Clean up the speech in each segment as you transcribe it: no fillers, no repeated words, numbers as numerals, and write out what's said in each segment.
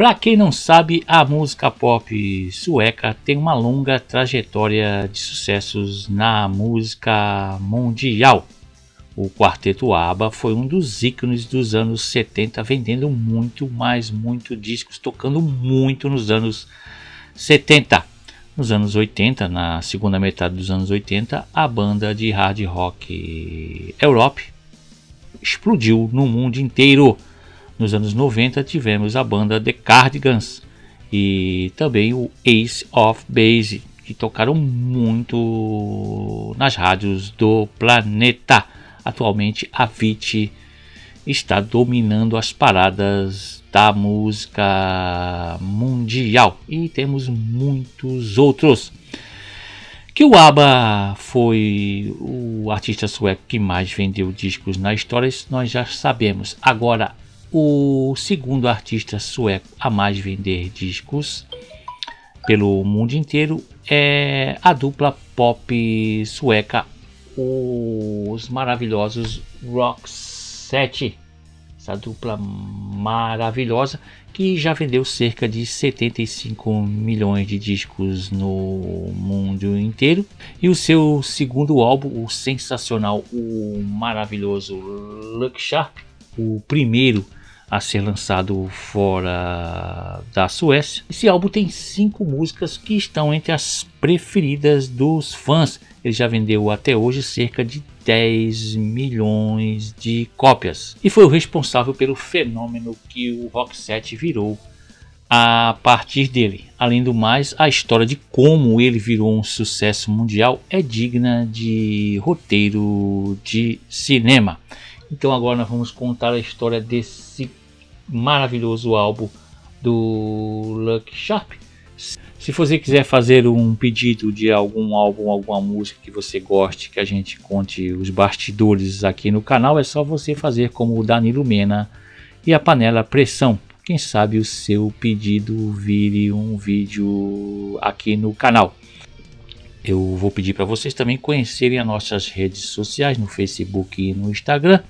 Para quem não sabe, a música pop sueca tem uma longa trajetória de sucessos na música mundial. O quarteto ABBA foi um dos ícones dos anos 70, vendendo muito discos, tocando muito nos anos 70. Nos anos 80, na segunda metade dos anos 80, a banda de hard rock Europe explodiu no mundo inteiro. Nos anos 90 tivemos a banda The Cardigans e também o Ace of Base, que tocaram muito nas rádios do planeta. Atualmente a Avicii está dominando as paradas da música mundial e temos muitos outros. Que o ABBA foi o artista sueco que mais vendeu discos na história, isso nós já sabemos. Agora, o segundo artista sueco a mais vender discos pelo mundo inteiro é a dupla pop sueca, os maravilhosos Roxette. Essa dupla maravilhosa que já vendeu cerca de 75 milhões de discos no mundo inteiro. E o seu segundo álbum, o sensacional, o maravilhoso Look Sharp, o primeiro a ser lançado fora da Suécia. Esse álbum tem 5 músicas que estão entre as preferidas dos fãs. Ele já vendeu até hoje cerca de 10 milhões de cópias e foi o responsável pelo fenômeno que o Roxette virou a partir dele. Além do mais, a história de como ele virou um sucesso mundial é digna de roteiro de cinema. Então agora nós vamos contar a história desse maravilhoso álbum do Look Sharp. Se você quiser fazer um pedido de algum álbum, alguma música que você goste, que a gente conte os bastidores aqui no canal, é só você fazer como o Danilo Mena e a Panela Pressão. Quem sabe o seu pedido vire um vídeo aqui no canal. Eu vou pedir para vocês também conhecerem as nossas redes sociais no Facebook e no Instagram.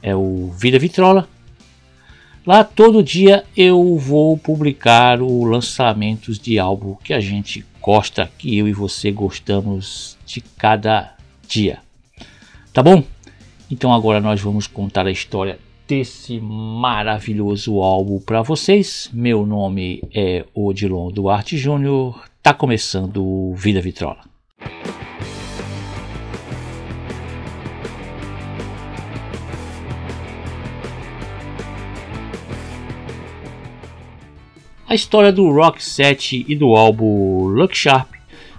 É o Vida Vitrola. Lá todo dia eu vou publicar os lançamentos de álbum que a gente gosta, que eu e você gostamos de cada dia. Tá bom? Então agora nós vamos contar a história desse maravilhoso álbum para vocês. Meu nome é Odilon Duarte Júnior. Tá começando o Vida Vitrola. A história do Roxette e do álbum Look Sharp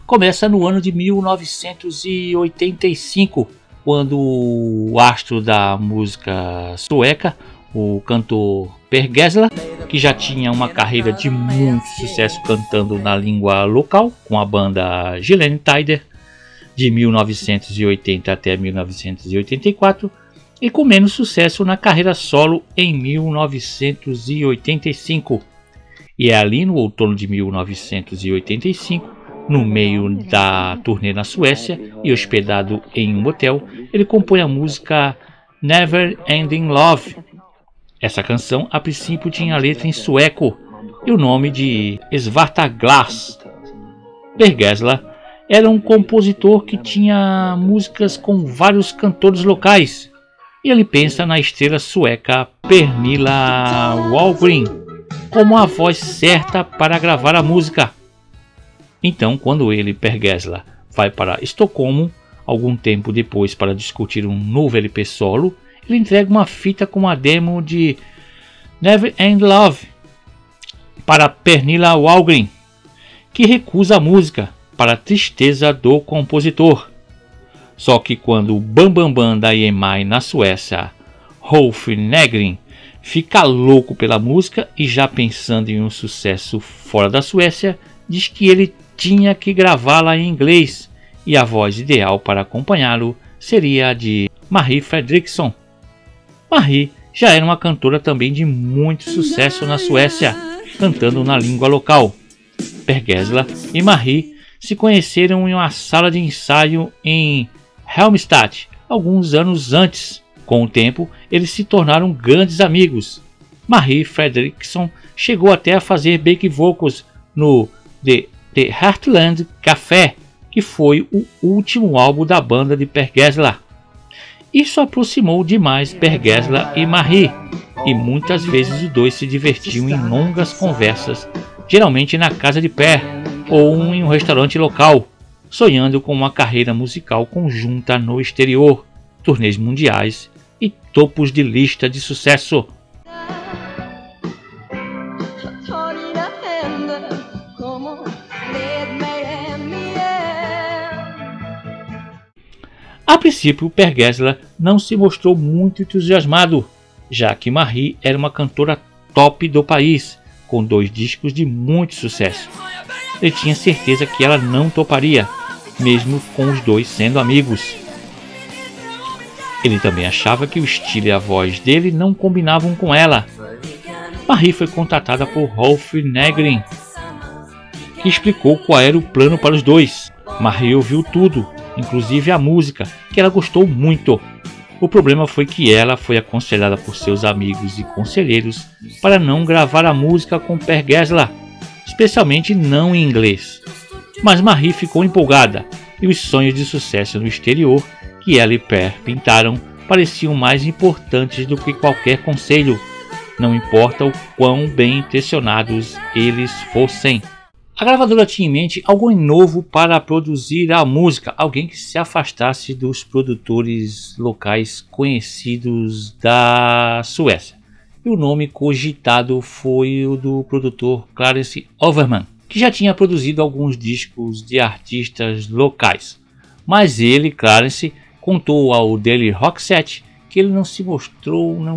começa no ano de 1985, quando o astro da música sueca, o cantor Per Gessle, que já tinha uma carreira de muito sucesso cantando na língua local com a banda Gyllene Tider de 1980 até 1984, e com menos sucesso na carreira solo em 1985. E é ali no outono de 1985, no meio da turnê na Suécia e hospedado em um hotel, ele compõe a música Never Ending Love. Essa canção a princípio tinha a letra em sueco e o nome de Svarta Glass. Per Gessle era um compositor que tinha músicas com vários cantores locais e ele pensa na estrela sueca Pernilla Wahlgren como a voz certa para gravar a música. Então, quando ele, Per Gessle, vai para Estocolmo, algum tempo depois para discutir um novo LP solo, ele entrega uma fita com a demo de Never End Love para Pernilla Wahlgren, que recusa a música para a tristeza do compositor. Só que quando o bambambam da EMI na Suécia, Rolf Nygren, fica louco pela música e já pensando em um sucesso fora da Suécia, diz que ele tinha que gravá-la em inglês e a voz ideal para acompanhá-lo seria a de Marie Fredriksson. Marie já era uma cantora também de muito sucesso na Suécia, cantando na língua local. Per Gessle e Marie se conheceram em uma sala de ensaio em Halmstad alguns anos antes. Com o tempo, eles se tornaram grandes amigos. Marie Fredriksson chegou até a fazer back vocals no The Heartland Café, que foi o último álbum da banda de Per Gessle. Isso aproximou demais Per Gessle e Marie, e muitas vezes os dois se divertiam em longas conversas, geralmente na casa de Per ou em um restaurante local, sonhando com uma carreira musical conjunta no exterior, turnês mundiais e topos de lista de sucesso. A princípio, Per Gessle não se mostrou muito entusiasmado, já que Marie era uma cantora top do país, com 2 discos de muito sucesso. Ele tinha certeza que ela não toparia, mesmo com os dois sendo amigos. Ele também achava que o estilo e a voz dele não combinavam com ela. Marie foi contatada por Rolf Nygren, que explicou qual era o plano para os dois. Marie ouviu tudo, inclusive a música, que ela gostou muito. O problema foi que ela foi aconselhada por seus amigos e conselheiros para não gravar a música com Per Gessle, especialmente não em inglês. Mas Marie ficou empolgada, e os sonhos de sucesso no exterior que ela e Per pintaram pareciam mais importantes do que qualquer conselho, não importa o quão bem intencionados eles fossem. A gravadora tinha em mente algo novo para produzir a música, alguém que se afastasse dos produtores locais conhecidos da Suécia. E o nome cogitado foi o do produtor Clarence Overman, que já tinha produzido alguns discos de artistas locais. Mas ele, Clarence, contou ao Daily Rock Set que ele não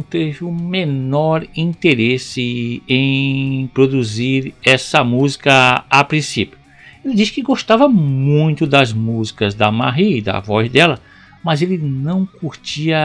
teve o menor interesse em produzir essa música a princípio. Ele disse que gostava muito das músicas da Marie, da voz dela, mas ele não curtia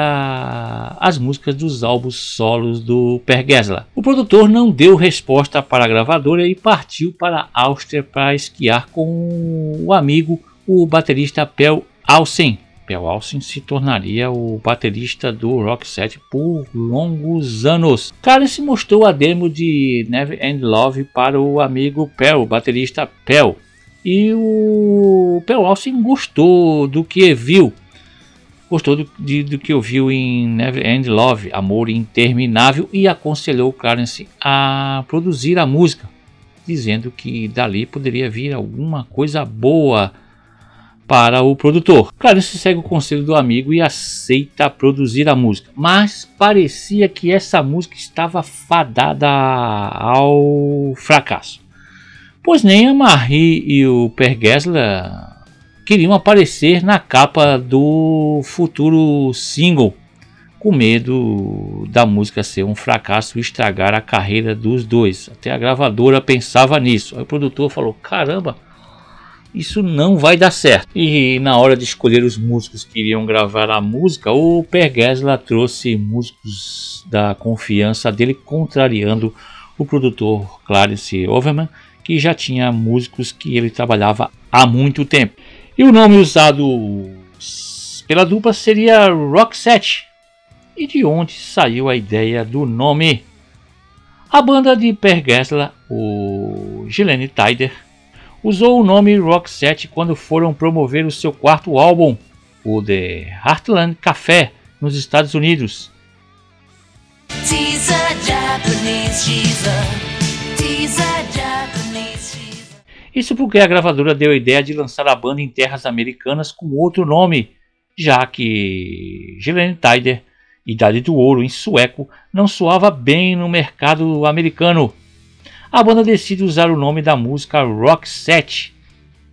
as músicas dos álbuns solos do Per Gessle. O produtor não deu resposta para a gravadora e partiu para a Áustria para esquiar com o amigo, o baterista Per Alsen. Per Alsen se tornaria o baterista do Roxette por longos anos. Clarence mostrou a demo de Never End Love para o amigo Per, o baterista Per, e o Per Alsen gostou do que viu. Gostou do que ouviu em Never End Love, Amor Interminável, e aconselhou Clarence a produzir a música, dizendo que dali poderia vir alguma coisa boa para o produtor. Clarence segue o conselho do amigo e aceita produzir a música, mas parecia que essa música estava fadada ao fracasso, pois nem a Marie e o Per Gessle queriam aparecer na capa do futuro single, com medo da música ser um fracasso e estragar a carreira dos dois. Até a gravadora pensava nisso. Aí o produtor falou: caramba, isso não vai dar certo. E na hora de escolher os músicos que iriam gravar a música, o Per Gessle trouxe músicos da confiança dele, contrariando o produtor Clarence Overman, que já tinha músicos que ele trabalhava há muito tempo. E o nome usado pela dupla seria Roxette. E de onde saiu a ideia do nome? A banda de Per Gessle, o Gillen Tyder, usou o nome Roxette quando foram promover o seu 4º álbum, o The Heartland Café, nos Estados Unidos. Isso porque a gravadora deu a ideia de lançar a banda em terras americanas com outro nome, já que Gillen Tyder, Idade do Ouro em sueco, não soava bem no mercado americano. A banda decide usar o nome da música Roxette,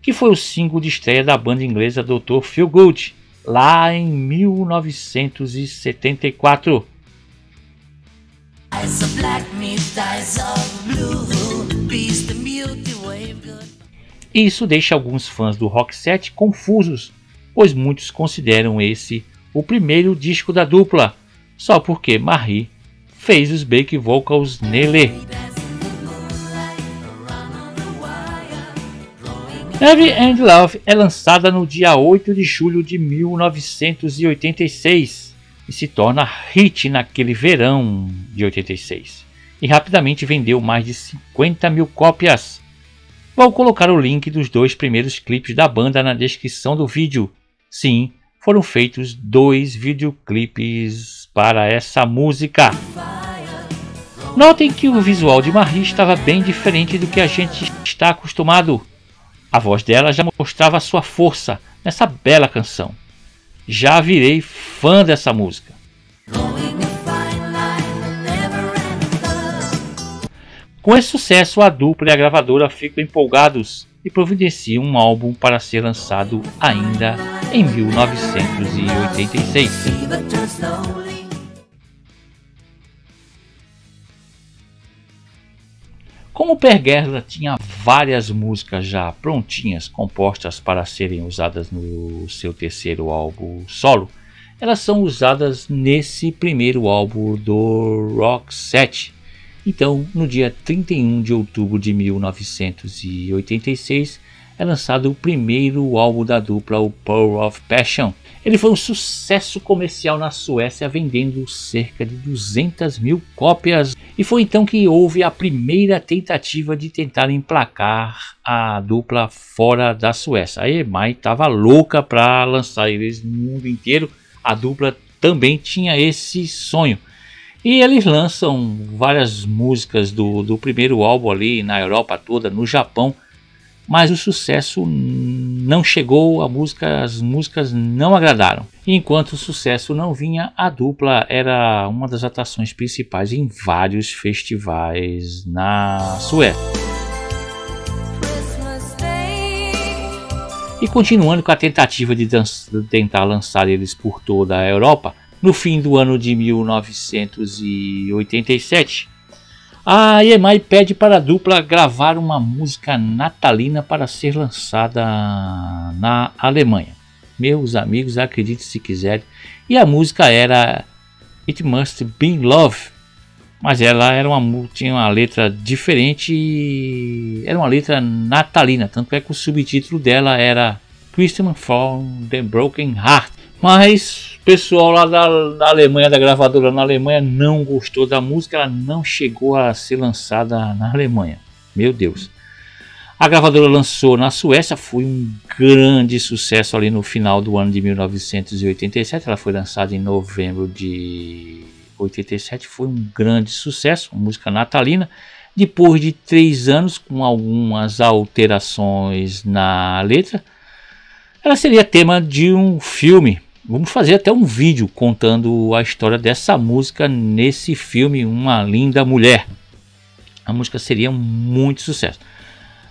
que foi o single de estreia da banda inglesa Dr. Feelgood, lá em 1974. Isso deixa alguns fãs do Roxette confusos, pois muitos consideram esse o primeiro disco da dupla, só porque Marie fez os back vocals nele. Never End Love é lançada no dia 8 de julho de 1986 e se torna hit naquele verão de 86. e rapidamente vendeu mais de 50 mil cópias. Vou colocar o link dos 2 primeiros clipes da banda na descrição do vídeo. Sim, foram feitos 2 videoclipes para essa música. Notem que o visual de Marie estava bem diferente do que a gente está acostumado. A voz dela já mostrava sua força nessa bela canção. Já virei fã dessa música. Com esse sucesso, a dupla e a gravadora ficam empolgados e providenciam um álbum para ser lançado ainda em 1986. Como Per Gessle tinha várias músicas já prontinhas, compostas para serem usadas no seu terceiro álbum solo, elas são usadas nesse primeiro álbum do Roxette. Então, no dia 31 de outubro de 1986, é lançado o primeiro álbum da dupla, o Power of Passion. Ele foi um sucesso comercial na Suécia, vendendo cerca de 200 mil cópias. E foi então que houve a primeira tentativa de tentar emplacar a dupla fora da Suécia. A EMI estava louca para lançar eles no mundo inteiro. A dupla também tinha esse sonho. E eles lançam várias músicas do primeiro álbum ali na Europa toda, no Japão. Mas o sucesso não chegou, as músicas não agradaram. E enquanto o sucesso não vinha, a dupla era uma das atrações principais em vários festivais na Suécia. E continuando com a tentativa de tentar lançar eles por toda a Europa, no fim do ano de 1987, a EMI pede para a dupla gravar uma música natalina para ser lançada na Alemanha. Meus amigos, acreditem se quiserem. E a música era It Must Be Love. Mas ela tinha uma letra diferente e era uma letra natalina. Tanto é que o subtítulo dela era Christmas from the Broken Heart. Mas o pessoal lá da Alemanha, da gravadora na Alemanha, não gostou da música. Ela não chegou a ser lançada na Alemanha. Meu Deus. A gravadora lançou na Suécia, foi um grande sucesso ali no final do ano de 1987. Ela foi lançada em novembro de 87, foi um grande sucesso, uma música natalina. Depois de 3 anos, com algumas alterações na letra, ela seria tema de um filme. Vamos fazer até um vídeo contando a história dessa música nesse filme, Uma Linda Mulher. A música seria muito sucesso.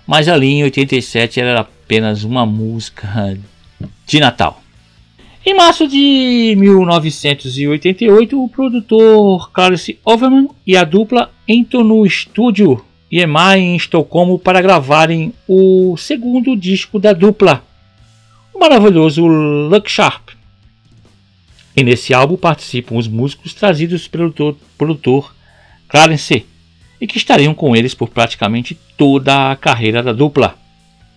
Mas ali em 87 ela era apenas uma música de Natal. Em março de 1988, o produtor Clarence Overman e a dupla entram no estúdio EMI em Estocolmo para gravarem o segundo disco da dupla, o maravilhoso Look Sharp. E nesse álbum participam os músicos trazidos pelo produtor Clarence e que estariam com eles por praticamente toda a carreira da dupla.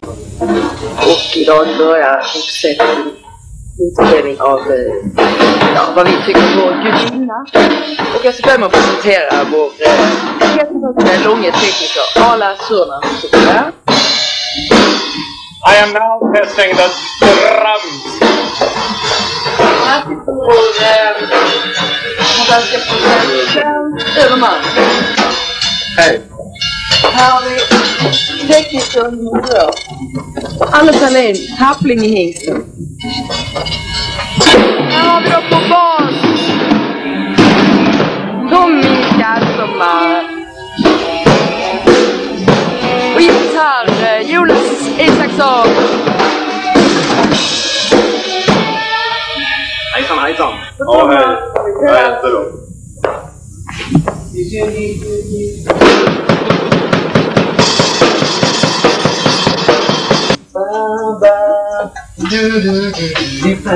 Och idag börjar uppsättning inspelning av vad vi tycker om vår gudinna. Och jag ska börja med att presentera vår långe tekniker Ala Surna. I am now testing the drums. Här sitter vår fantastiska producent Överman. Hej. Här har vi tekniker Murör. Anna Salin, Tappling i hingsten. Här har vi då på bas Tommy Kasperman. Och gitarr Jonas Isaksson. Hejsan, hejsan. Ja, hej. Jag heter då.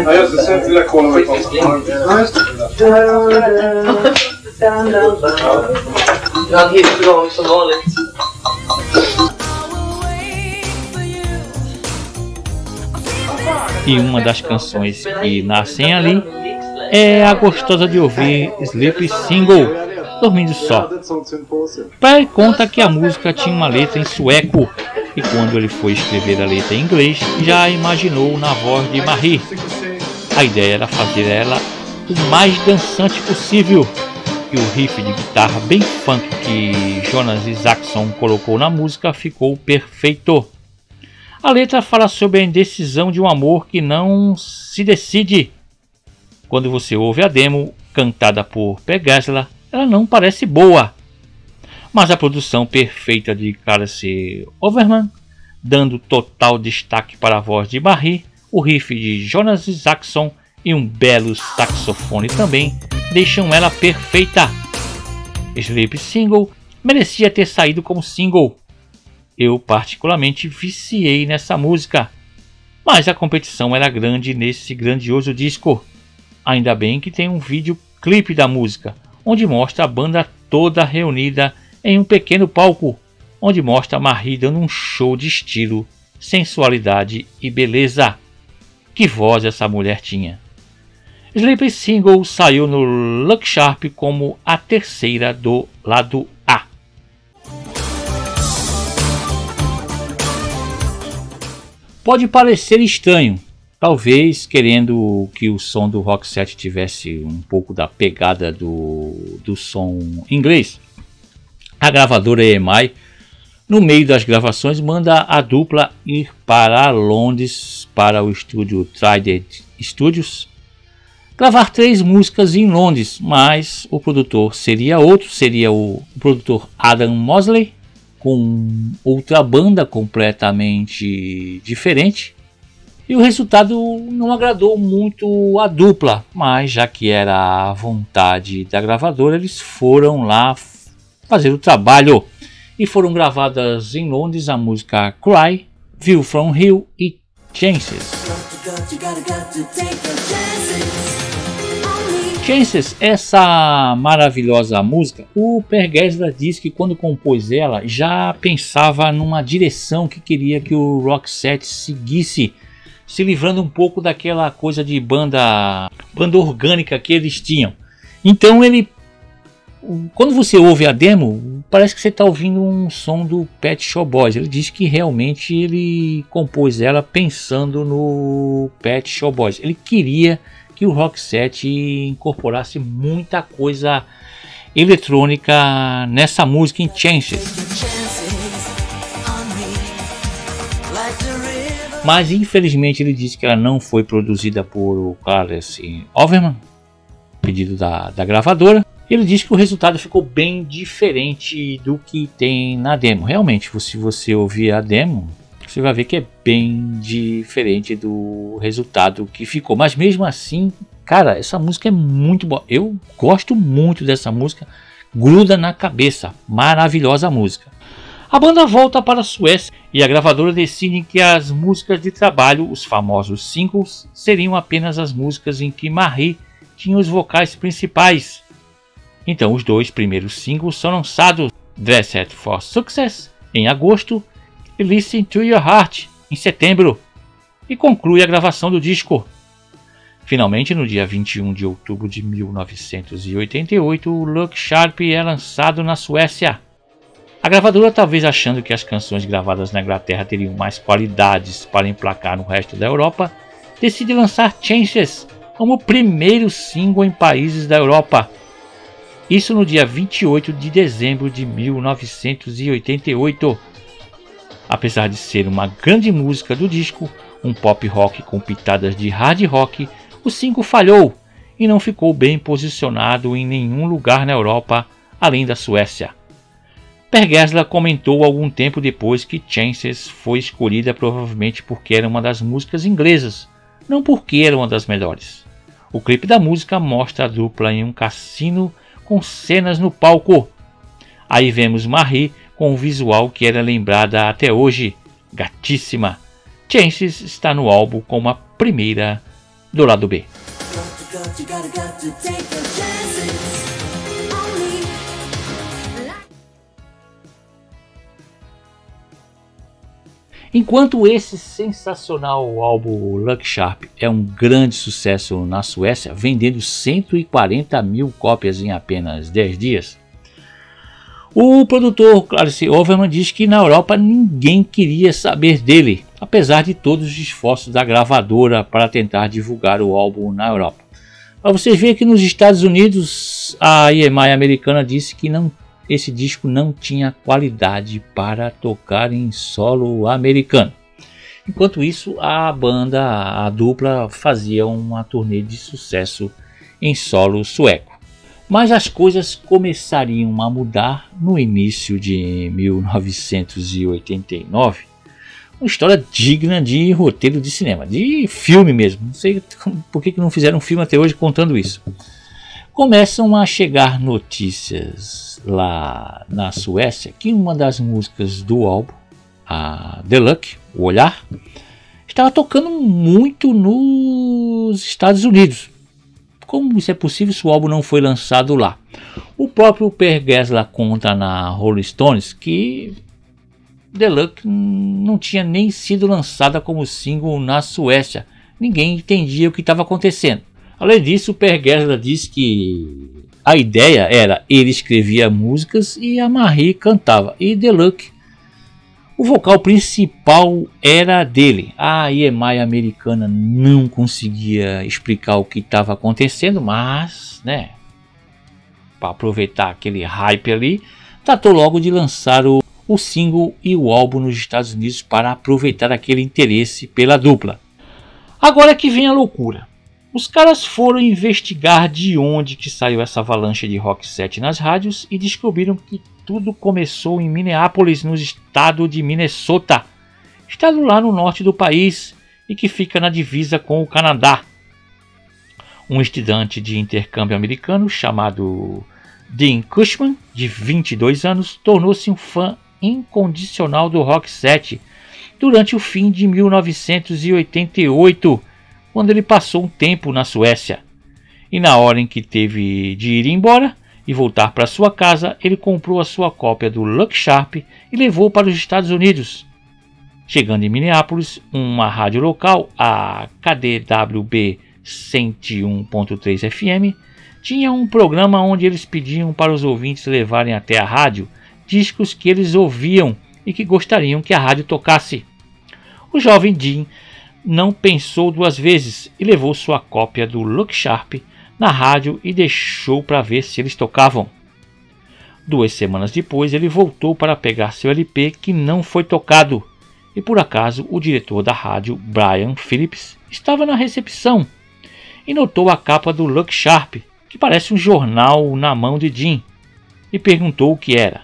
Ja, just det. Sätt lilla konen med konsten. Ja, just det. Du har en hit på gång som vanligt. E uma das canções que nascem ali é a gostosa de ouvir Sleep Single, dormindo só. Perry conta que a música tinha uma letra em sueco e quando ele foi escrever a letra em inglês, já imaginou na voz de Marie. A ideia era fazer ela o mais dançante possível e o riff de guitarra bem funk que Jonas Isaacson colocou na música ficou perfeito. A letra fala sobre a indecisão de um amor que não se decide. Quando você ouve a demo, cantada por Per Gessle, ela não parece boa. Mas a produção perfeita de Clarence Overman, dando total destaque para a voz de Marie, o riff de Jonas Isaacson e um belo saxofone também, deixam ela perfeita. Sleep Single merecia ter saído como single. Eu particularmente viciei nessa música, mas a competição era grande nesse grandioso disco. Ainda bem que tem um videoclipe da música, onde mostra a banda toda reunida em um pequeno palco, onde mostra a Marie dando um show de estilo, sensualidade e beleza. Que voz essa mulher tinha! Sleep Single saiu no Look Sharp como a terceira do lado A. Pode parecer estranho, talvez querendo que o som do Roxette tivesse um pouco da pegada do som inglês. A gravadora EMI, no meio das gravações, manda a dupla ir para Londres para o estúdio Trident Studios, gravar 3 músicas em Londres, mas o produtor seria outro, seria o produtor Adam Mosley, com outra banda completamente diferente. E o resultado não agradou muito a dupla, mas já que era a vontade da gravadora, eles foram lá fazer o trabalho. E foram gravadas em Londres a música Cry, View from Hill e Chances. Chances, essa maravilhosa música, o Per Gessle diz que quando compôs ela já pensava numa direção que queria que o Roxette seguisse, se livrando um pouco daquela coisa de banda orgânica que eles tinham. Então quando você ouve a demo, parece que você está ouvindo um som do Pet Shop Boys. Ele diz que realmente ele compôs ela pensando no Pet Shop Boys. Ele queria que o Roxette incorporasse muita coisa eletrônica nessa música em Chances. Mas infelizmente ele disse que ela não foi produzida por Clarence Overman, pedido da gravadora. Ele disse que o resultado ficou bem diferente do que tem na demo. Realmente, se você ouvir a demo, você vai ver que é bem diferente do resultado que ficou. Mas mesmo assim, cara, essa música é muito boa. Eu gosto muito dessa música. Gruda na cabeça. Maravilhosa música. A banda volta para a Suécia e a gravadora decide que as músicas de trabalho, os famosos singles, seriam apenas as músicas em que Marie tinha os vocais principais. Então os 2 primeiros singles são lançados: Dressed for Success em agosto e Listen to Your Heart em setembro, e conclui a gravação do disco. Finalmente, no dia 21 de outubro de 1988, o Look Sharp é lançado na Suécia. A gravadora, talvez achando que as canções gravadas na Inglaterra teriam mais qualidades para emplacar no resto da Europa, decide lançar Chances como primeiro single em países da Europa. Isso no dia 28 de dezembro de 1988. Apesar de ser uma grande música do disco, um pop rock com pitadas de hard rock, o single falhou e não ficou bem posicionado em nenhum lugar na Europa além da Suécia. Per Gessle comentou algum tempo depois que Chances foi escolhida provavelmente porque era uma das músicas inglesas, não porque era uma das melhores. O clipe da música mostra a dupla em um cassino com cenas no palco. Aí vemos Marie com um visual que era lembrada até hoje, gatíssima. Chances está no álbum como a primeira do lado B. Enquanto esse sensacional álbum Look Sharp é um grande sucesso na Suécia, vendendo 140 mil cópias em apenas 10 dias, O produtor Clarence Overman diz que na Europa ninguém queria saber dele, apesar de todos os esforços da gravadora para tentar divulgar o álbum na Europa. Para vocês verem que nos Estados Unidos a EMI americana disse que esse disco não tinha qualidade para tocar em solo americano. Enquanto isso, a dupla fazia uma turnê de sucesso em solo sueco. Mas as coisas começariam a mudar no início de 1989. Uma história digna de roteiro de cinema, de filme mesmo. Não sei por que não fizeram um filme até hoje contando isso. Começam a chegar notícias lá na Suécia que uma das músicas do álbum, a The Luck, O Olhar, estava tocando muito nos Estados Unidos. Como isso é possível se o álbum não foi lançado lá? O próprio Per Gessle conta na Rolling Stones que The Luck não tinha nem sido lançada como single na Suécia. Ninguém entendia o que estava acontecendo. Além disso, o Per Gessle diz que a ideia era ele escrevia músicas e a Marie cantava. E The Luck, o vocal principal era dele. A EMI americana não conseguia explicar o que estava acontecendo, mas, para aproveitar aquele hype ali, tratou logo de lançar o single e o álbum nos Estados Unidos para aproveitar aquele interesse pela dupla. Agora é que vem a loucura. Os caras foram investigar de onde que saiu essa avalanche de rock set nas rádios e descobriram que tudo começou em Minneapolis, no estado de Minnesota, estado lá no norte do país e que fica na divisa com o Canadá. Um estudante de intercâmbio americano chamado Dean Cushman, de 22 anos, tornou-se um fã incondicional do rock set durante o fim de 1988, quando ele passou um tempo na Suécia. E na hora em que teve de ir embora e voltar para sua casa, ele comprou a sua cópia do Luck Sharp e levou para os Estados Unidos. Chegando em Minneapolis, uma rádio local, a KDWB 101.3 FM, tinha um programa onde eles pediam para os ouvintes levarem até a rádio discos que eles ouviam e que gostariam que a rádio tocasse. O jovem Dean não pensou duas vezes e levou sua cópia do Luck Sharp na rádio e deixou para ver se eles tocavam. 2 semanas depois ele voltou para pegar seu LP que não foi tocado e por acaso o diretor da rádio, Brian Phillips, estava na recepção e notou a capa do Luck Sharp, que parece um jornal, na mão de Dean, e perguntou o que era.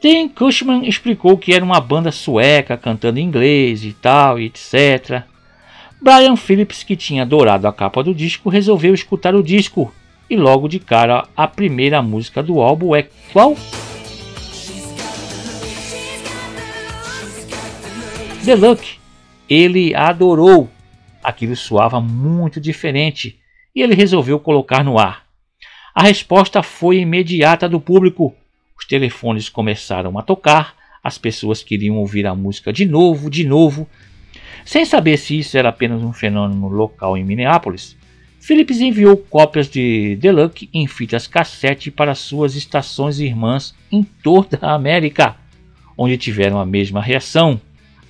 Dean Cushman explicou que era uma banda sueca cantando em inglês e tal, e etc. Brian Phillips, que tinha adorado a capa do disco, resolveu escutar o disco e logo de cara a primeira música do álbum é qual? The Luck. Ele adorou. Aquilo soava muito diferente e ele resolveu colocar no ar. A resposta foi imediata do público. Os telefones começaram a tocar, as pessoas queriam ouvir a música de novo. Sem saber se isso era apenas um fenômeno local em Minneapolis, Phillips enviou cópias de The Luck em fitas cassete para suas estações irmãs em toda a América, onde tiveram a mesma reação.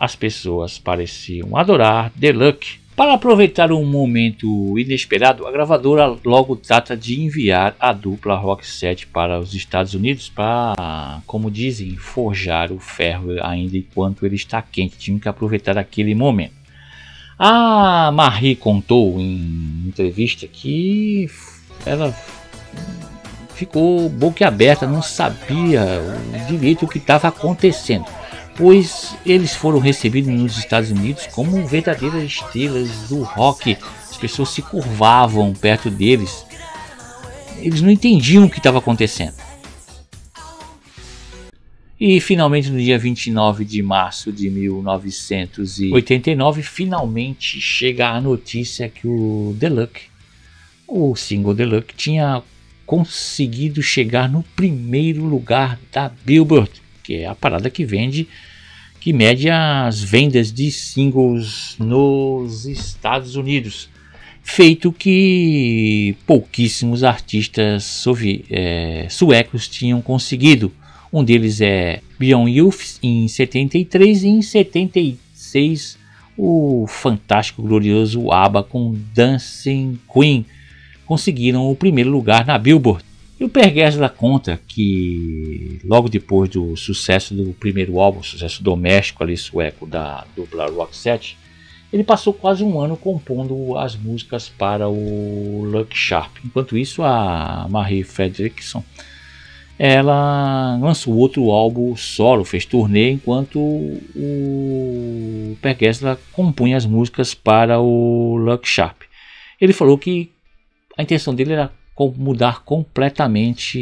As pessoas pareciam adorar The Luck. Para aproveitar um momento inesperado, a gravadora logo trata de enviar a dupla Roxette para os Estados Unidos para, como dizem, forjar o ferro ainda enquanto ele está quente. Tinham que aproveitar aquele momento. A Marie contou em entrevista que ela ficou boquiaberta, não sabia direito o que estava acontecendo, pois eles foram recebidos nos Estados Unidos como verdadeiras estrelas do rock. As pessoas se curvavam perto deles. Eles não entendiam o que estava acontecendo. E finalmente no dia 29 de março de 1989, finalmente chega a notícia que o The Luck, o single The Luck, tinha conseguido chegar no primeiro lugar da Billboard, que é a parada que mede as vendas de singles nos Estados Unidos, feito que pouquíssimos artistas suecos tinham conseguido. Um deles é Beyond Youth em 73 e em 76 o fantástico, glorioso ABBA com Dancing Queen conseguiram o primeiro lugar na Billboard. E o Per Gessle conta que logo depois do sucesso do primeiro álbum, sucesso doméstico ali sueco da dupla Roxette, ele passou quase um ano compondo as músicas para o Lucky Sharp. Enquanto isso, a Marie Fredriksson, ela lançou outro álbum solo, fez turnê, enquanto o Per Gessle compunha as músicas para o Lucky Sharp. Ele falou que a intenção dele era mudar completamente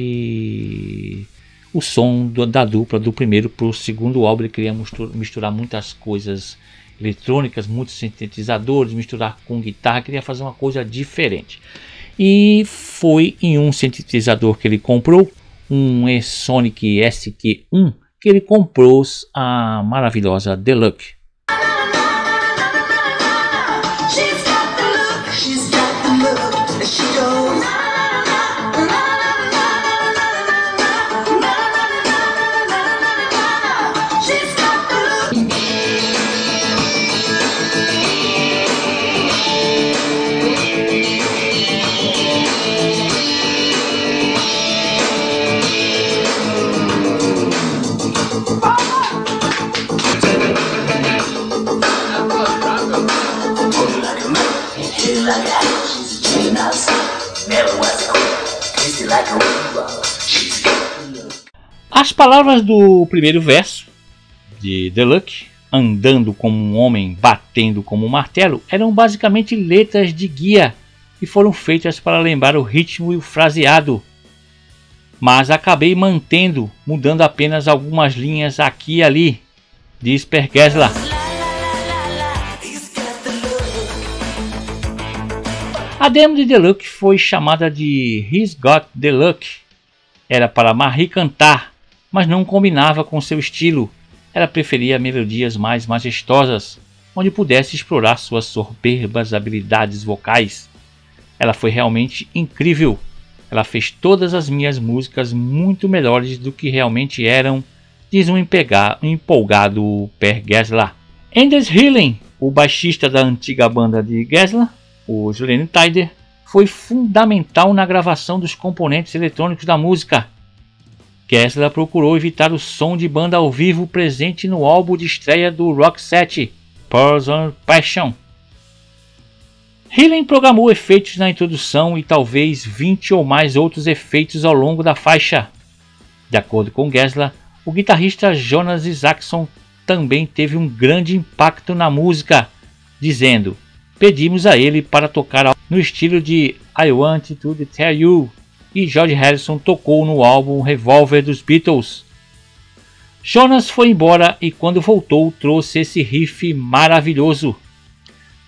o som da dupla do primeiro para o segundo álbum. Ele queria misturar muitas coisas eletrônicas, muitos sintetizadores, misturar com guitarra, queria fazer uma coisa diferente. E foi em um sintetizador que ele comprou, um E-Sonic SQ1, que ele compôs a maravilhosa Deluxe. As palavras do primeiro verso de Deluxe, andando como um homem, batendo como um martelo, eram basicamente letras de guia e foram feitas para lembrar o ritmo e o fraseado. Mas acabei mudando apenas algumas linhas aqui e ali, diz Per Gessle. A demo de Deluxe foi chamada de He's Got Deluxe. Era para Marie cantar, mas não combinava com seu estilo. Ela preferia melodias mais majestosas, onde pudesse explorar suas soberbas habilidades vocais. Ela foi realmente incrível. Ela fez todas as minhas músicas muito melhores do que realmente eram, diz um empolgado Per Gessle. Anders Healing, o baixista da antiga banda de Gessle, o Julian Tyder, foi fundamental na gravação dos componentes eletrônicos da música. Gessle procurou evitar o som de banda ao vivo presente no álbum de estreia do Roxette, Pearls on Passion. Healing programou efeitos na introdução e talvez 20 ou mais outros efeitos ao longo da faixa. De acordo com Gessle, o guitarrista Jonas Isaksson também teve um grande impacto na música, dizendo: pedimos a ele para tocar no estilo de I Want to Tell You, e George Harrison tocou no álbum Revolver dos Beatles. Jonas foi embora e quando voltou trouxe esse riff maravilhoso.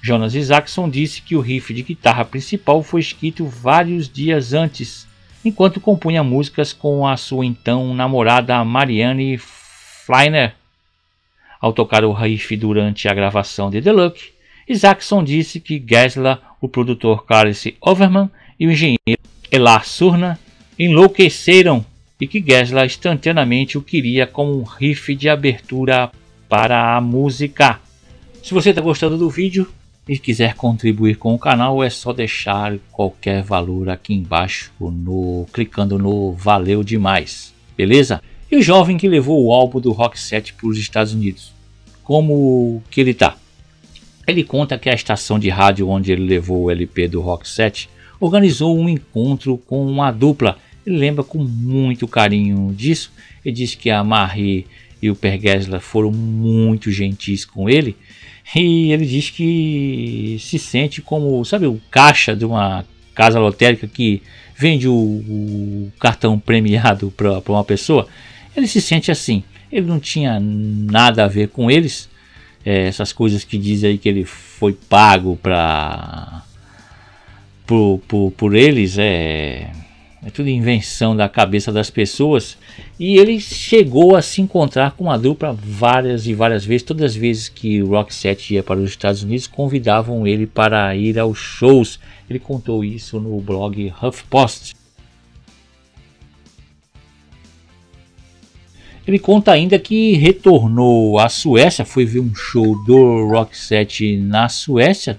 Jonas Isaksson disse que o riff de guitarra principal foi escrito vários dias antes, enquanto compunha músicas com a sua então namorada Marianne Fleiner. Ao tocar o riff durante a gravação de Deluxe, Isaksson disse que Gessle, o produtor Clarence Overman e o engenheiro Elar Surna enlouqueceram e que Gessle instantaneamente o queria como um riff de abertura para a música. Se você está gostando do vídeo e quiser contribuir com o canal, é só deixar qualquer valor aqui embaixo clicando no valeu demais, beleza? E o jovem que levou o álbum do Roxette para os Estados Unidos, como que ele tá? Ele conta que a estação de rádio onde ele levou o LP do Roxette organizou um encontro com a dupla. Ele lembra com muito carinho disso. Ele diz que a Marie e o Per Gessle foram muito gentis com ele. E ele diz que se sente como, sabe, o caixa de uma casa lotérica que vende o cartão premiado para uma pessoa. Ele se sente assim. Ele não tinha nada a ver com eles. Essas coisas que diz aí que ele foi pago por eles, é tudo invenção da cabeça das pessoas. E ele chegou a se encontrar com a dupla várias e várias vezes. Todas as vezes que o Roxette ia para os Estados Unidos, convidavam ele para ir aos shows. Ele contou isso no blog HuffPost. Ele conta ainda que retornou à Suécia, foi ver um show do Roxette na Suécia,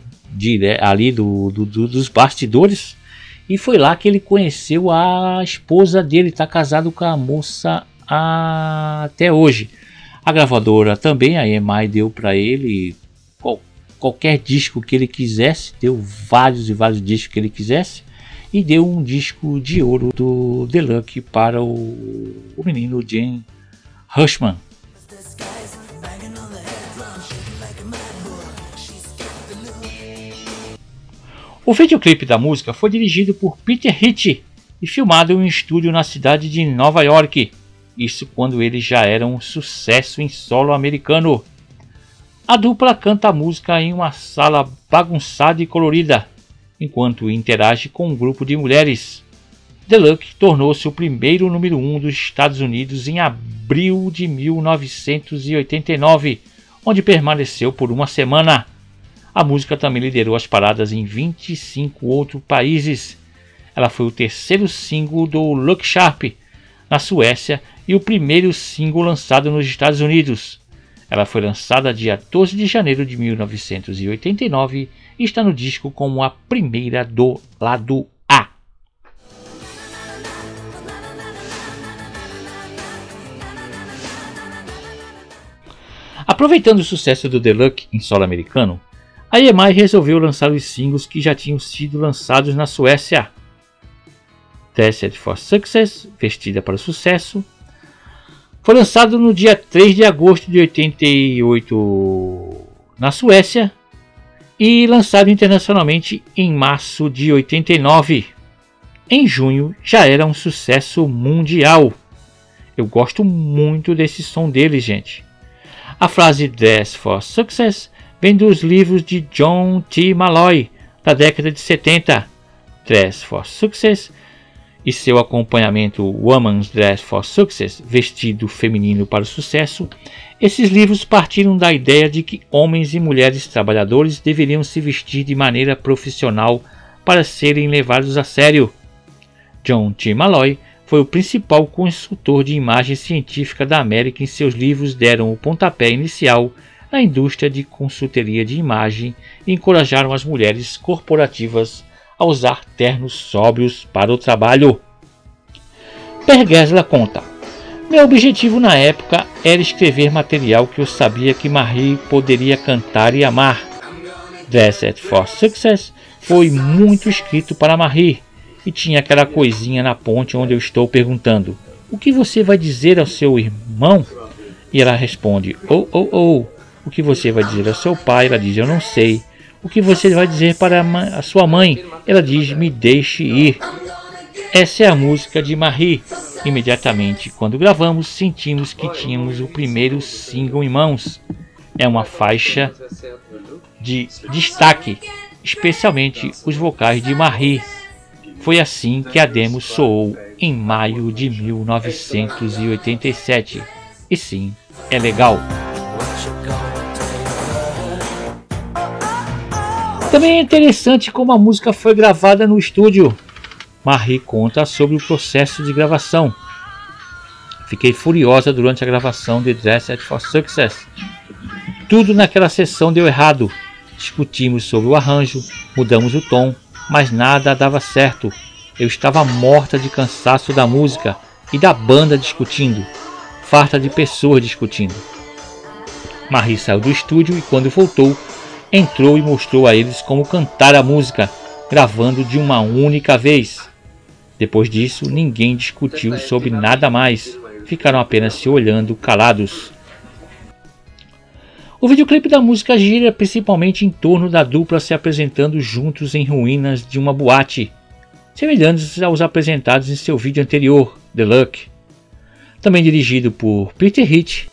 ali dos bastidores, e foi lá que ele conheceu a esposa dele, está casado com a moça até hoje. A gravadora também, a EMI, deu para ele qualquer disco que ele quisesse, deu vários e vários discos que ele quisesse, e deu um disco de ouro do Deluxe para o menino Jim Hushman. O videoclipe da música foi dirigido por Peter Hitch e filmado em um estúdio na cidade de Nova York, isso quando ele já era um sucesso em solo americano. A dupla canta a música em uma sala bagunçada e colorida, enquanto interage com um grupo de mulheres. Deluxe tornou-se o primeiro número 1 dos Estados Unidos em abril de 1989, onde permaneceu por uma semana. A música também liderou as paradas em 25 outros países. Ela foi o terceiro single do Luke Sharp na Suécia e o primeiro single lançado nos Estados Unidos. Ela foi lançada dia 12 de janeiro de 1989 e está no disco como a primeira do lado A. Aproveitando o sucesso do Deluxe em solo americano, a EMI resolveu lançar os singles que já tinham sido lançados na Suécia. Dressed for Success, Vestida para o Sucesso, foi lançado no dia 3 de agosto de 88 na Suécia e lançado internacionalmente em março de 89. Em junho já era um sucesso mundial. Eu gosto muito desse som dele, gente. A frase Dress for Success vem dos livros de John T. Malloy, da década de 70. Dress for Success e seu acompanhamento Woman's Dress for Success, Vestido Feminino para o Sucesso. Esses livros partiram da ideia de que homens e mulheres trabalhadores deveriam se vestir de maneira profissional para serem levados a sério. John T. Malloy foi o principal consultor de imagem científica da América e seus livros deram o pontapé inicial na indústria de consultoria de imagem e encorajaram as mulheres corporativas a usar ternos sóbrios para o trabalho. Per Gessle conta: meu objetivo na época era escrever material que eu sabia que Marie poderia cantar e amar. Dressed for Success foi muito escrito para Marie e tinha aquela coisinha na ponte onde eu estou perguntando: o que você vai dizer ao seu irmão? E ela responde: oh. O que você vai dizer ao seu pai? Ela diz: eu não sei. O que você vai dizer para a sua mãe? Ela diz: me deixe ir. Essa é a música de Marie. Imediatamente quando gravamos, sentimos que tínhamos o primeiro single em mãos. É uma faixa de destaque, especialmente os vocais de Marie. Foi assim que a demo soou em maio de 1987. E sim, é legal. Também é interessante como a música foi gravada no estúdio. Marie conta sobre o processo de gravação. Fiquei furiosa durante a gravação de Dressed for Success. Tudo naquela sessão deu errado. Discutimos sobre o arranjo, mudamos o tom, mas nada dava certo. Eu estava morta de cansaço da música e da banda discutindo, farta de pessoas discutindo. Marie saiu do estúdio e quando voltou, entrou e mostrou a eles como cantar a música, gravando de uma única vez. Depois disso, ninguém discutiu sobre nada mais, ficaram apenas se olhando calados. O videoclipe da música gira principalmente em torno da dupla se apresentando juntos em ruínas de uma boate, semelhantes aos apresentados em seu vídeo anterior, Deluxe. Também dirigido por Peter Hitch.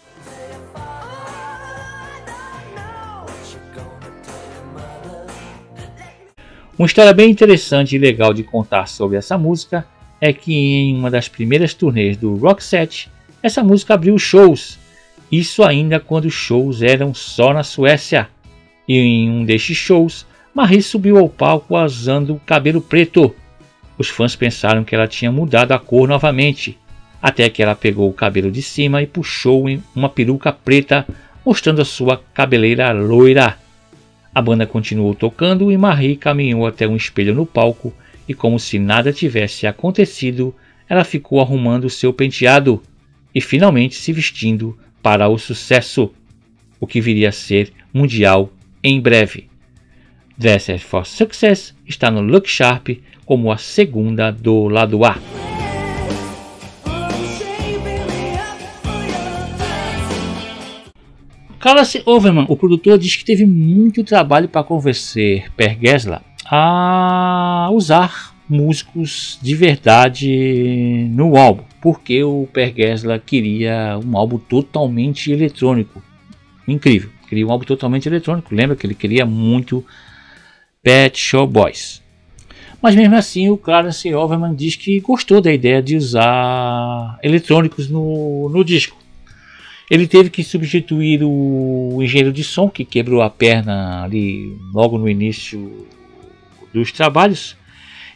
Uma história bem interessante e legal de contar sobre essa música é que em uma das primeiras turnês do Roxette, essa música abriu shows. Isso ainda quando os shows eram só na Suécia. E em um destes shows, Marie subiu ao palco usando o cabelo preto. Os fãs pensaram que ela tinha mudado a cor novamente. até que ela pegou o cabelo de cima e puxou em uma peruca preta, mostrando a sua cabeleira loira. A banda continuou tocando e Marie caminhou até um espelho no palco e, como se nada tivesse acontecido, ela ficou arrumando seu penteado e finalmente se vestindo para o sucesso, o que viria a ser mundial em breve. Dressed for Success está no Look Sharp como a segunda do lado A. Carlos Overman, o produtor, diz que teve muito trabalho para convencer Per Gessle a usar músicos de verdade no álbum, porque o Per Gessle queria um álbum totalmente eletrônico. Incrível, queria um álbum totalmente eletrônico. Lembra que ele queria muito Pet Shop Boys. Mas mesmo assim o Clarence Overman diz que gostou da ideia de usar eletrônicos no disco. Ele teve que substituir o engenheiro de som, que quebrou a perna ali logo no início dos trabalhos.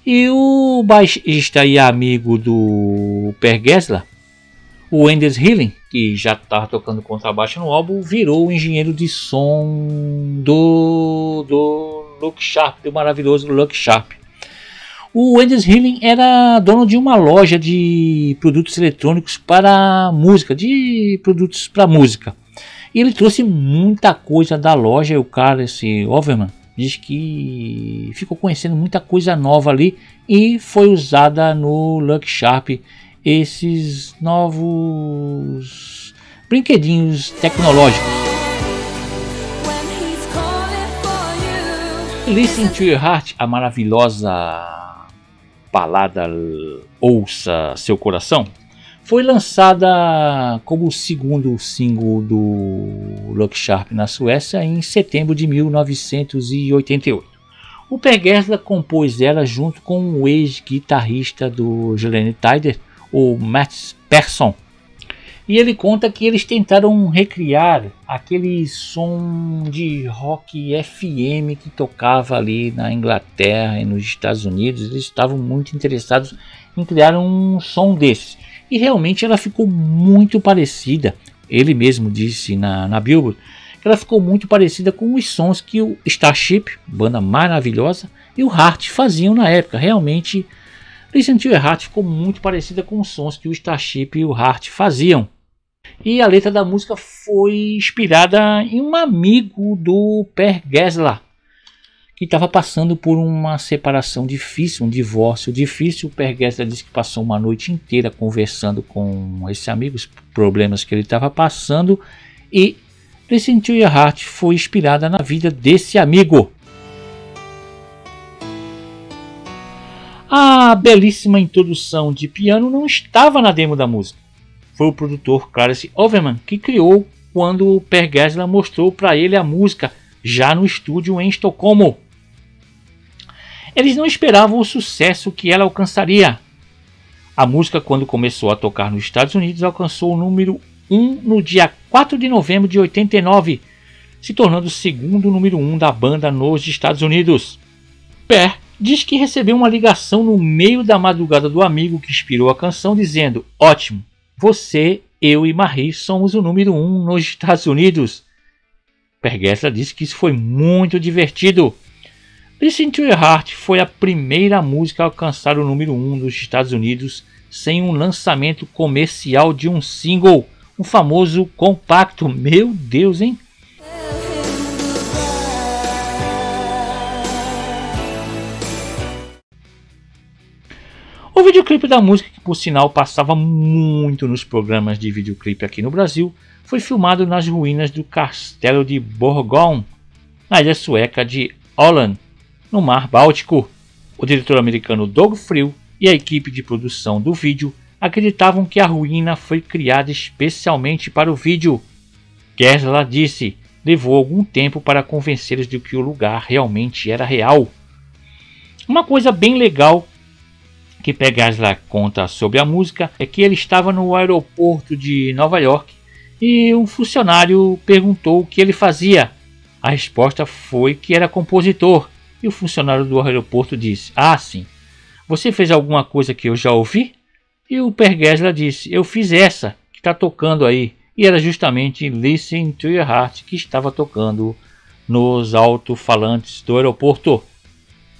E o baixista e amigo do Per Gessle, o Anders Healing, que já estava tocando contrabaixo no álbum, virou o engenheiro de som do Look Sharp, do maravilhoso Look Sharp. O Anders Healing era dono de uma loja de produtos eletrônicos para música, de produtos para música. E ele trouxe muita coisa da loja. E o cara, esse Overman, diz que ficou conhecendo muita coisa nova ali e foi usada no Look Sharp esses novos brinquedinhos tecnológicos. Listen to Your Heart, a maravilhosa balada Ouça Seu Coração, foi lançada como o segundo single do Look Sharp na Suécia em setembro de 1988. O Per Gessle compôs ela junto com o ex-guitarrista do Julian Tyler, o Mats Persson. E ele conta que eles tentaram recriar aquele som de rock FM que tocava ali na Inglaterra e nos Estados Unidos. Eles estavam muito interessados em criar um som desses. E realmente ela ficou muito parecida. Ele mesmo disse na Billboard que ela ficou muito parecida com os sons que o Starship, banda maravilhosa, e o Heart faziam na época. Realmente, Listen to Your Heart ficou muito parecida com os sons que o Starship e o Heart faziam. E a letra da música foi inspirada em um amigo do Per Gessle, que estava passando por uma separação difícil, um divórcio difícil. O Per Gessle disse que passou uma noite inteira conversando com esse amigo, os problemas que ele estava passando, e Listen to Your Heart foi inspirada na vida desse amigo. A belíssima introdução de piano não estava na demo da música. Foi o produtor Clarence Overman que criou quando o Per Gessle mostrou para ele a música já no estúdio em Estocolmo. Eles não esperavam o sucesso que ela alcançaria. A música, quando começou a tocar nos Estados Unidos, alcançou o número 1 no dia 4 de novembro de 89, se tornando o segundo número 1 da banda nos Estados Unidos. Per diz que recebeu uma ligação no meio da madrugada do amigo que inspirou a canção, dizendo: "Ótimo! Você, eu e Marie somos o número 1 nos Estados Unidos." Per Gessle disse que isso foi muito divertido. Listen to Your Heart foi a primeira música a alcançar o número 1 nos Estados Unidos sem um lançamento comercial de um single, um famoso compacto. Meu Deus, hein? O videoclipe da música, que por sinal passava muito nos programas de videoclipe aqui no Brasil, foi filmado nas ruínas do castelo de Borgholm, na ilha sueca de Åland, no Mar Báltico. O diretor americano Doug Freel e a equipe de produção do vídeo acreditavam que a ruína foi criada especialmente para o vídeo. Gessle disse: "Levou algum tempo para convencê-los de que o lugar realmente era real." Uma coisa bem legal que Per Gessle conta sobre a música é que ele estava no aeroporto de Nova York e um funcionário perguntou o que ele fazia. A resposta foi que era compositor, e o funcionário do aeroporto disse: "Ah, sim, você fez alguma coisa que eu já ouvi?" E o Per Gessle disse: eu fiz essa que está tocando aí. E era justamente Listen to Your Heart que estava tocando nos alto-falantes do aeroporto.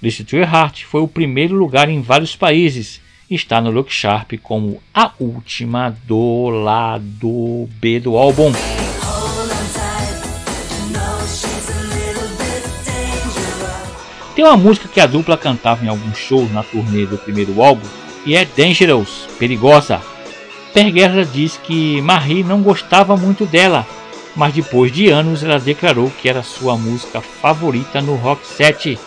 Listen to Your Heart foi o primeiro lugar em vários países. Está no Look Sharp como a última do lado B do álbum. Tem uma música que a dupla cantava em alguns shows na turnê do primeiro álbum e é Dangerous, Perigosa. Per Gessle diz que Marie não gostava muito dela, mas depois de anos ela declarou que era sua música favorita no Rock Set,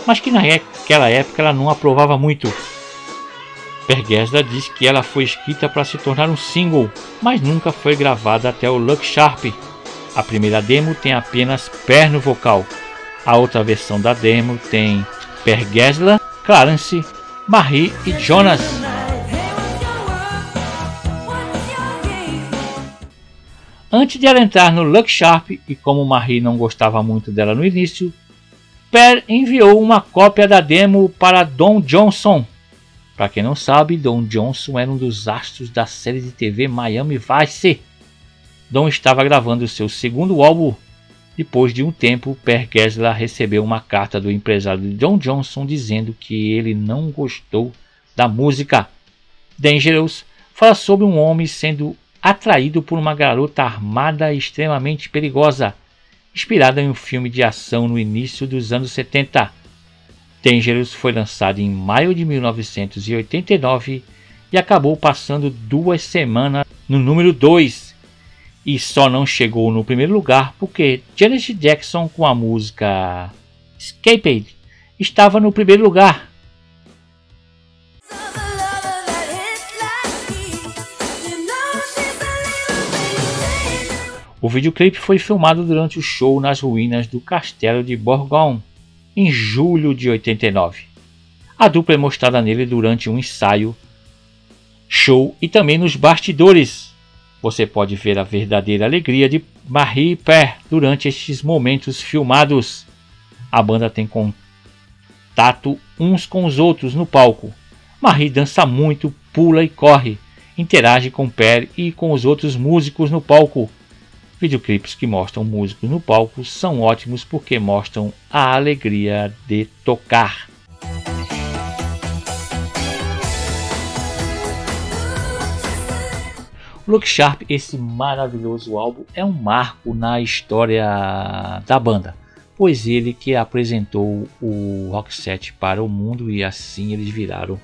mas que naquela época ela não aprovava muito. Per Gessle diz que ela foi escrita para se tornar um single, mas nunca foi gravada até o Look Sharp. A primeira demo tem apenas Per no vocal. A outra versão da demo tem Per Gessle, Clarence, Marie e Jonas. Antes de ela entrar no Look Sharp, e como Marie não gostava muito dela no início, Per enviou uma cópia da demo para Don Johnson. Para quem não sabe, Don Johnson era um dos astros da série de TV Miami Vice. Don estava gravando seu segundo álbum. Depois de um tempo, Per Gessle recebeu uma carta do empresário de Don Johnson dizendo que ele não gostou da música. Dangerous fala sobre um homem sendo atraído por uma garota armada e extremamente perigosa, inspirada em um filme de ação no início dos anos 70. Dangerous foi lançado em maio de 1989 e acabou passando 2 semanas no número 2. E só não chegou no primeiro lugar porque Janet Jackson com a música Escapade estava no primeiro lugar. O videoclipe foi filmado durante o show nas ruínas do castelo de Borgone, em julho de 89. A dupla é mostrada nele durante um ensaio, show e também nos bastidores. Você pode ver a verdadeira alegria de Marie e Per durante estes momentos filmados. A banda tem contato uns com os outros no palco. Marie dança muito, pula e corre, interage com Per e com os outros músicos no palco. Videoclipes que mostram músicos no palco são ótimos porque mostram a alegria de tocar. Look Sharp, esse maravilhoso álbum, é um marco na história da banda, pois ele que apresentou o Rock Set para o mundo e assim eles viraram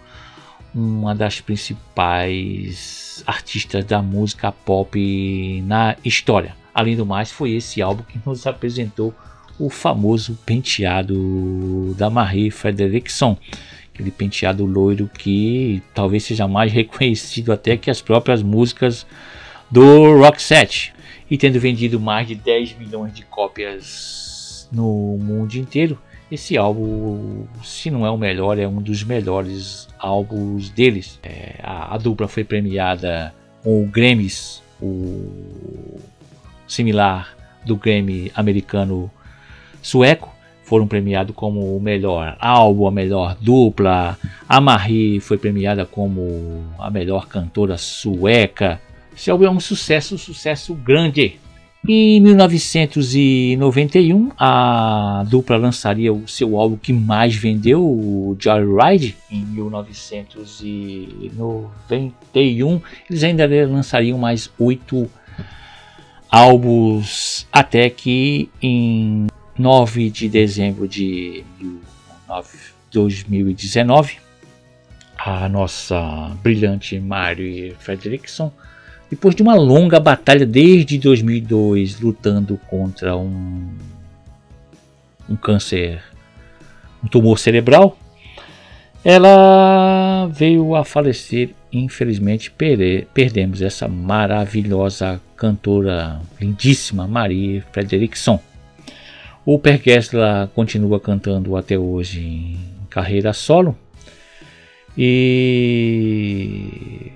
uma das principais artistas da música pop na história. Além do mais, foi esse álbum que nos apresentou o famoso penteado da Marie Fredriksson, aquele penteado loiro que talvez seja mais reconhecido até que as próprias músicas do Rock Set. E tendo vendido mais de 10 milhões de cópias no mundo inteiro, esse álbum, se não é o melhor, é um dos melhores álbuns deles. A dupla foi premiada com o Grammys, o similar do Grammy americano sueco. Foram premiados como o melhor álbum, a melhor dupla. A Marie foi premiada como a melhor cantora sueca. Esse álbum é um sucesso grande. Em 1991, a dupla lançaria o seu álbum que mais vendeu, o Joyride. Em 1991, eles ainda lançariam mais 8 álbuns, até que em 9 de dezembro de 2019, a nossa brilhante Marie Fredriksson, depois de uma longa batalha desde 2002 lutando contra um câncer, um tumor cerebral, ela veio a falecer. Infelizmente perdemos essa maravilhosa cantora, lindíssima Marie Fredriksson. O Per Gessle continua cantando até hoje em carreira solo e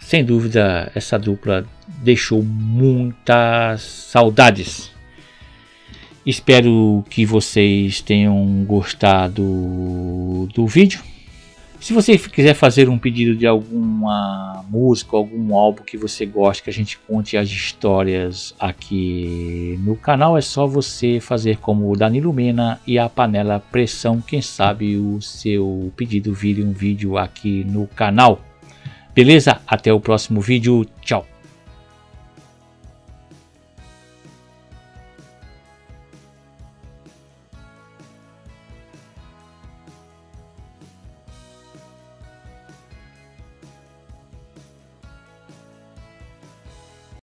sem dúvida essa dupla deixou muitas saudades. Espero que vocês tenham gostado do vídeo. Se você quiser fazer um pedido de alguma música, algum álbum que você gosta que a gente conte as histórias aqui no canal, é só você fazer como o Danilo Mena e a Panela Pressão. Quem sabe o seu pedido vire um vídeo aqui no canal. Beleza? Até o próximo vídeo. Tchau!